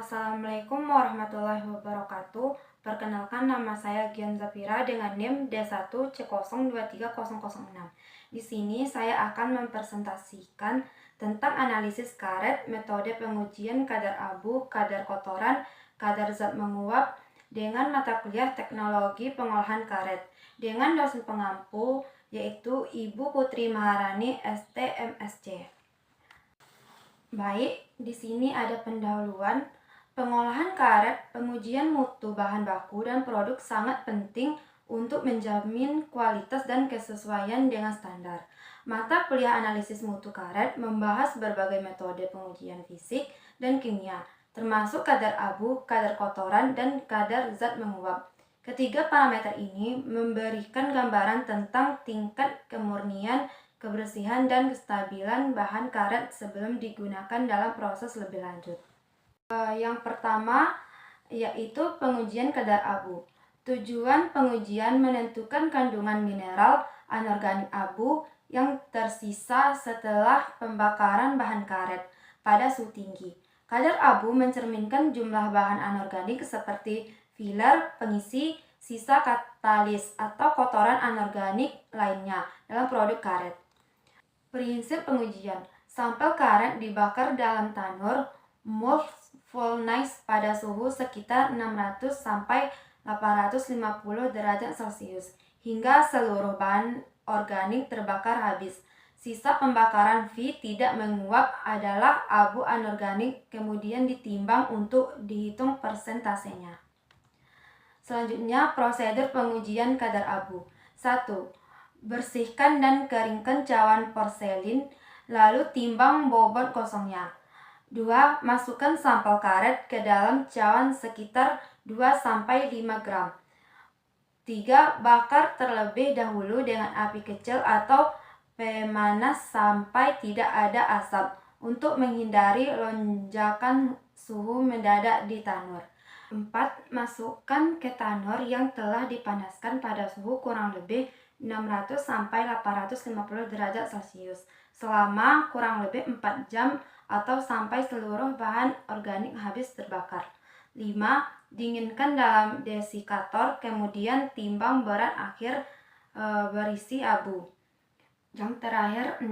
Assalamualaikum warahmatullahi wabarakatuh. Perkenalkan, nama saya Gian Zafira dengan NIM D1C023006. Di sini saya akan mempresentasikan tentang analisis karet, metode pengujian kadar abu, kadar kotoran, kadar zat menguap dengan mata kuliah Teknologi Pengolahan Karet dengan dosen pengampu yaitu Ibu Putri Maharani ST.MSc. Baik, di sini ada pendahuluan. Pengolahan karet, pengujian mutu bahan baku dan produk sangat penting untuk menjamin kualitas dan kesesuaian dengan standar. Mata kuliah analisis mutu karet membahas berbagai metode pengujian fisik dan kimia, termasuk kadar abu, kadar kotoran, dan kadar zat menguap. Ketiga parameter ini memberikan gambaran tentang tingkat kemurnian, kebersihan, dan kestabilan bahan karet sebelum digunakan dalam proses lebih lanjut. Yang pertama yaitu pengujian kadar abu. Tujuan pengujian menentukan kandungan mineral anorganik abu yang tersisa setelah pembakaran bahan karet pada suhu tinggi. Kadar abu mencerminkan jumlah bahan anorganik seperti filler, pengisi, sisa katalis, atau kotoran anorganik lainnya dalam produk karet. Prinsip pengujian: sampel karet dibakar dalam tanur furnace pada suhu sekitar 600 sampai 850 derajat Celcius hingga seluruh bahan organik terbakar habis. Sisa pembakaran V tidak menguap adalah abu anorganik, kemudian ditimbang untuk dihitung persentasenya. Selanjutnya, prosedur pengujian kadar abu. 1. Bersihkan dan keringkan cawan porselin, lalu timbang bobot kosongnya. 2. Masukkan sampel karet ke dalam cawan sekitar 2-5 gram. 3. Bakar terlebih dahulu dengan api kecil atau pemanas sampai tidak ada asap untuk menghindari lonjakan suhu mendadak di tanur. 4. Masukkan ke tanur yang telah dipanaskan pada suhu kurang lebih 600-850 derajat Celcius selama kurang lebih 4 jam atau sampai seluruh bahan organik habis terbakar. 5. Dinginkan dalam desikator, kemudian timbang berat akhir berisi abu. Yang terakhir, 6.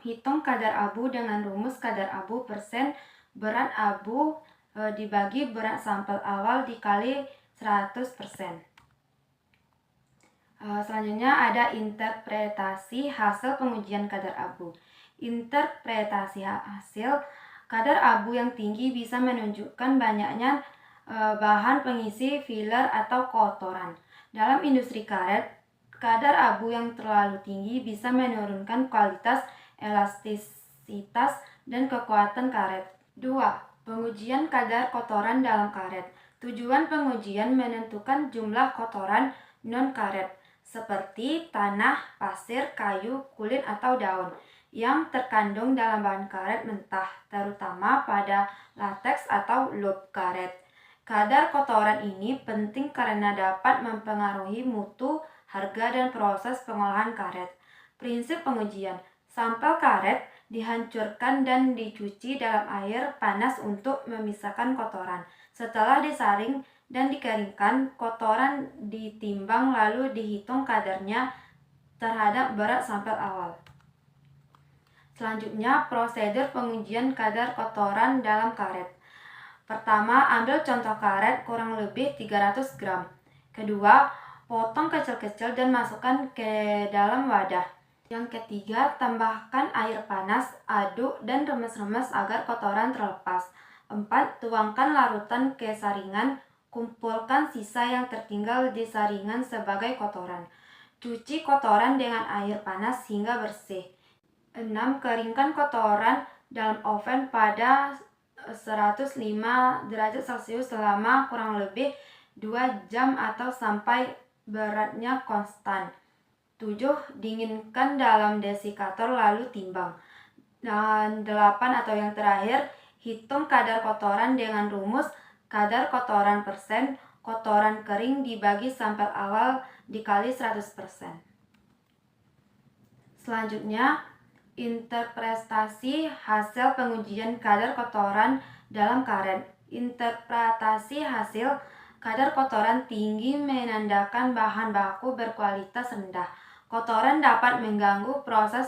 Hitung kadar abu dengan rumus kadar abu persen berat abu dibagi berat sampel awal dikali 100%. Selanjutnya ada interpretasi hasil pengujian kadar abu. Interpretasi hasil kadar abu yang tinggi bisa menunjukkan banyaknya bahan pengisi, filler, atau kotoran. Dalam industri karet, kadar abu yang terlalu tinggi bisa menurunkan kualitas, elastisitas, dan kekuatan karet. 2. Pengujian kadar kotoran dalam karet. Tujuan pengujian menentukan jumlah kotoran non-karet seperti tanah, pasir, kayu, kulit, atau daun yang terkandung dalam bahan karet mentah, terutama pada lateks atau loop karet. Kadar kotoran ini penting karena dapat mempengaruhi mutu, harga, dan proses pengolahan karet. Prinsip pengujian: sampel karet dihancurkan dan dicuci dalam air panas untuk memisahkan kotoran. Setelah disaring dan dikeringkan, kotoran ditimbang lalu dihitung kadarnya terhadap berat sampel awal. Selanjutnya, prosedur pengujian kadar kotoran dalam karet. Pertama, ambil contoh karet kurang lebih 300 gram. Kedua, potong kecil-kecil dan masukkan ke dalam wadah. Yang ketiga, tambahkan air panas, aduk, dan remes-remes agar kotoran terlepas. 4. Tuangkan larutan ke saringan, kumpulkan sisa yang tertinggal di saringan sebagai kotoran. Cuci kotoran dengan air panas hingga bersih. 6. Keringkan kotoran dalam oven pada 105 derajat Celcius selama kurang lebih 2 jam atau sampai beratnya konstan. 7. Dinginkan dalam desikator lalu timbang. Dan 8 atau yang terakhir, hitung kadar kotoran dengan rumus kadar kotoran persen kotoran kering dibagi sampel awal dikali 100%. Selanjutnya, interpretasi hasil pengujian kadar kotoran dalam karet. Interpretasi hasil kadar kotoran tinggi menandakan bahan baku berkualitas rendah. Kotoran dapat mengganggu proses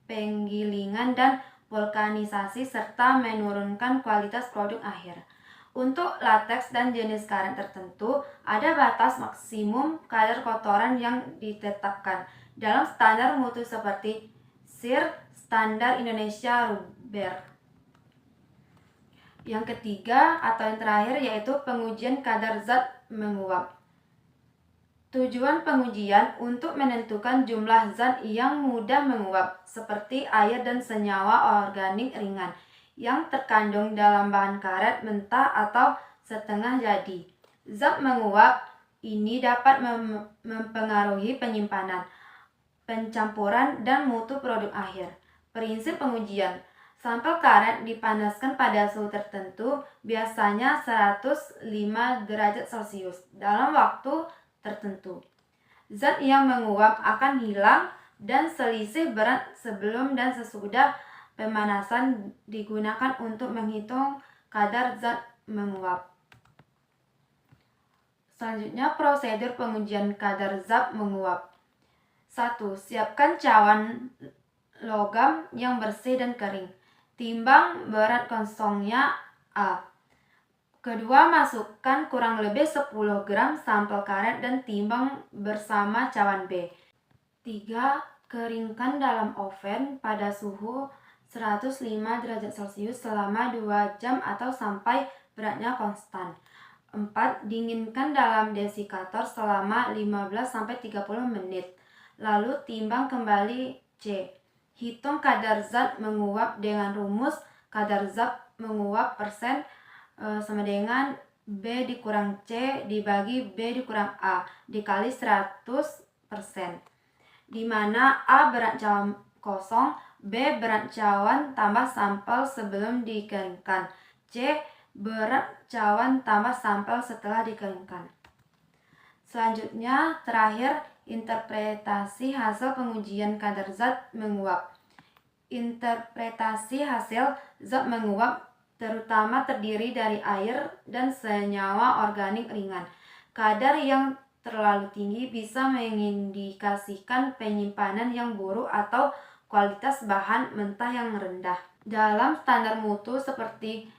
penggilingan dan vulkanisasi serta menurunkan kualitas produk akhir. Untuk lateks dan jenis karet tertentu, ada batas maksimum kadar kotoran yang ditetapkan dalam standar mutu seperti SIR, Standar Indonesia Rubber. Yang ketiga atau yang terakhir yaitu pengujian kadar zat menguap. Tujuan pengujian untuk menentukan jumlah zat yang mudah menguap seperti air dan senyawa organik ringan yang terkandung dalam bahan karet mentah atau setengah jadi. Zat menguap ini dapat mempengaruhi penyimpanan, pencampuran, dan mutu produk akhir. Prinsip pengujian. Sampel karet dipanaskan pada suhu tertentu, biasanya 105 derajat Celcius, dalam waktu tertentu. Zat yang menguap akan hilang dan selisih berat sebelum dan sesudah pemanasan digunakan untuk menghitung kadar zat menguap. Selanjutnya, prosedur pengujian kadar zat menguap. 1. Siapkan cawan logam yang bersih dan kering. Timbang berat kosongnya A. Kedua, masukkan kurang lebih 10 gram sampel karet dan timbang bersama cawan B. 3. Keringkan dalam oven pada suhu 105 derajat Celcius selama 2 jam atau sampai beratnya konstan. 4. Dinginkan dalam desikator selama 15-30 menit. Lalu timbang kembali C. Hitung kadar zat menguap dengan rumus kadar zat menguap persen sama dengan B dikurang C dibagi B dikurang A dikali 100%, di mana A berat cawan kosong, B berat cawan tambah sampel sebelum dikeringkan, C berat cawan tambah sampel setelah dikeringkan. Selanjutnya, terakhir, interpretasi hasil pengujian kadar zat menguap. Interpretasi hasil zat menguap terutama terdiri dari air dan senyawa organik ringan. Kadar yang terlalu tinggi bisa mengindikasikan penyimpanan yang buruk atau kualitas bahan mentah yang rendah. Dalam standar mutu seperti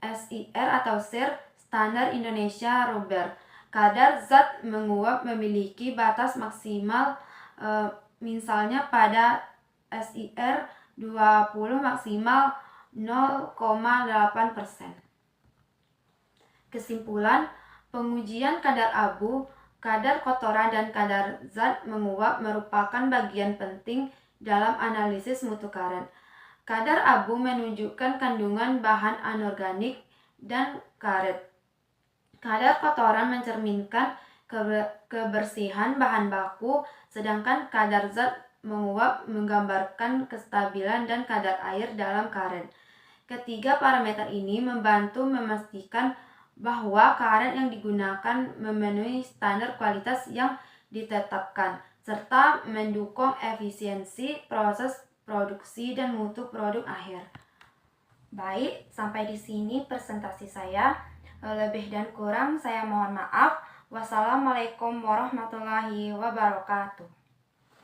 SIR atau SIR, Standar Indonesia Rubber, kadar zat menguap memiliki batas maksimal, misalnya pada SIR 20 maksimal 0,8%. Kesimpulan, pengujian kadar abu, kadar kotoran, dan kadar zat menguap merupakan bagian penting dalam analisis mutu karet. Kadar abu menunjukkan kandungan bahan anorganik dan karet. Kadar kotoran mencerminkan kebersihan bahan baku, sedangkan kadar zat menguap menggambarkan kestabilan dan kadar air dalam karet. Ketiga parameter ini membantu memastikan bahwa karet yang digunakan memenuhi standar kualitas yang ditetapkan, serta mendukung efisiensi proses produksi dan mutu produk akhir. Baik, sampai di sini presentasi saya. Lebih dan kurang saya mohon maaf. Wassalamualaikum warahmatullahi wabarakatuh.